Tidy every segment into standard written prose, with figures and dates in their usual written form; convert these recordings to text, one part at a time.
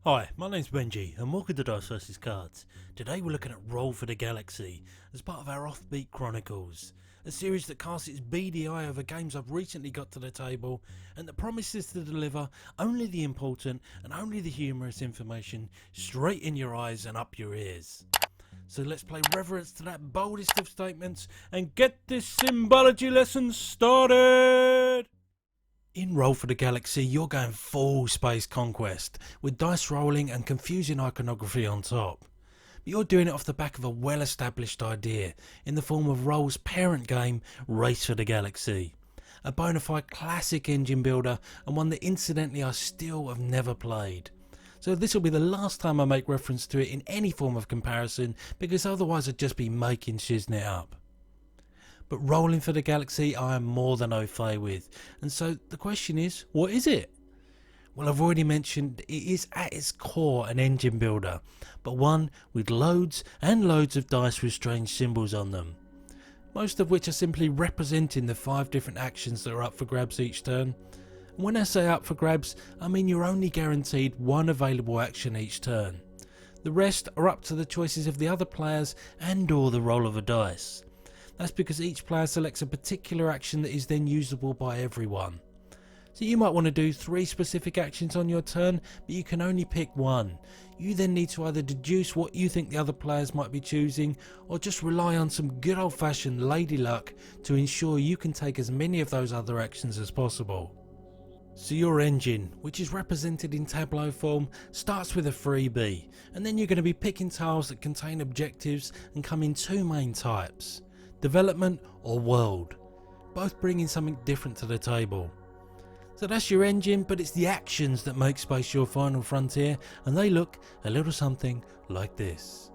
Hi, my name's Benji and welcome to Dice vs Cards. Today we're looking at Roll for the Galaxy as part of our Offbeat Chronicles, a series that casts its beady eye over games I've recently got to the table and that promises to deliver only the important and only the humorous information straight in your eyes and up your ears. So let's pay reverence to that boldest of statements and get this symbology lesson started! In Roll for the Galaxy, you're going full space conquest, with dice rolling and confusing iconography on top. But you're doing it off the back of a well-established idea, in the form of Roll's parent game, Race for the Galaxy. A bona fide classic engine builder, and one that incidentally I still have never played. So this will be the last time I make reference to it in any form of comparison, because otherwise I'd just be making shiznit up. But Rolling for the Galaxy I am more than au fait with, and so the question is, what is it? Well, I've already mentioned it is at its core an engine builder, but one with loads and loads of dice with strange symbols on them. Most of which are simply representing the 5 different actions that are up for grabs each turn. And when I say up for grabs, I mean you're only guaranteed one available action each turn. The rest are up to the choices of the other players and or the roll of a dice. That's because each player selects a particular action that is then usable by everyone. So you might want to do 3 specific actions on your turn, but you can only pick one. You then need to either deduce what you think the other players might be choosing, or just rely on some good old fashioned lady luck to ensure you can take as many of those other actions as possible. So your engine, which is represented in tableau form, starts with a freebie, and then you're going to be picking tiles that contain objectives and come in 2 main types. Development or world, both bringing something different to the table. So that's your engine, but it's the actions that make space your final frontier, and they look a little something like this.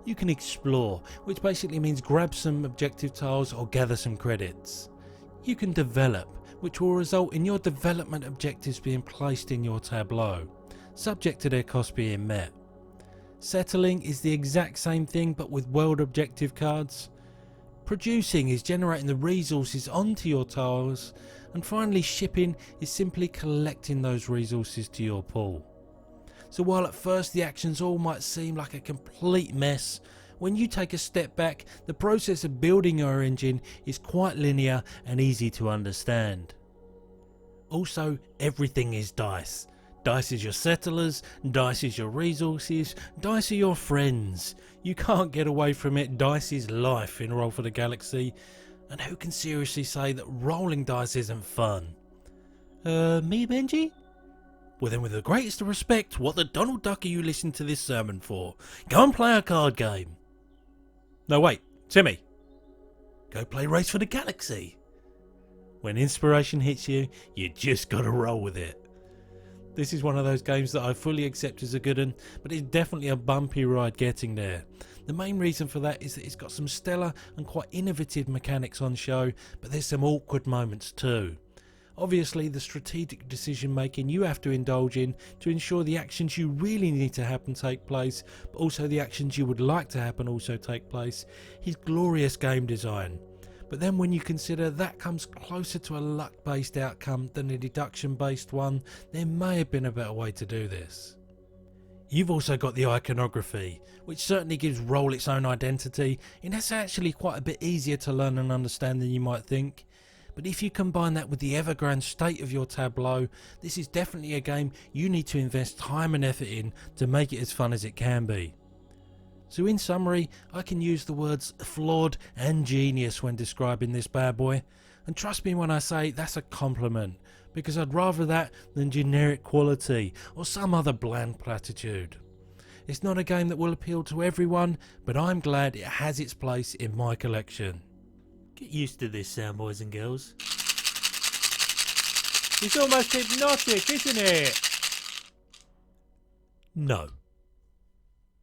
You can explore, which basically means grab some objective tiles or gather some credits. You can develop, which will result in your development objectives being placed in your tableau, subject to their cost being met. Settling is the exact same thing but with world objective cards. Producing is generating the resources onto your tiles, and finally shipping is simply collecting those resources to your pool. So while at first the actions all might seem like a complete mess, when you take a step back, the process of building your engine is quite linear and easy to understand. Also, everything is dice. Dice is your settlers, dice is your resources, dice are your friends. You can't get away from it, dice is life in Roll for the Galaxy. And who can seriously say that rolling dice isn't fun? Me, Benji? Well then, with the greatest of respect, what the Donald Duck are you listening to this sermon for? Go and play a card game. No wait, Timmy. Go play Race for the Galaxy. When inspiration hits you, you just gotta roll with it. This is one of those games that I fully accept as a good one, but it's definitely a bumpy ride getting there. The main reason for that is that it's got some stellar and quite innovative mechanics on show, but there's some awkward moments too. Obviously, the strategic decision making you have to indulge in to ensure the actions you really need to happen take place, but also the actions you would like to happen also take place, is glorious game design. But then when you consider that comes closer to a luck based outcome than a deduction based one, there may have been a better way to do this. You've also got the iconography, which certainly gives Roll its own identity, and that's actually quite a bit easier to learn and understand than you might think. But if you combine that with the evergrande state of your tableau, this is definitely a game you need to invest time and effort in to make it as fun as it can be. So in summary, I can use the words flawed and genius when describing this bad boy, and trust me when I say that's a compliment, because I'd rather that than generic quality or some other bland platitude. It's not a game that will appeal to everyone, but I'm glad it has its place in my collection. Get used to this sound, boys and girls. It's almost hypnotic, isn't it? No.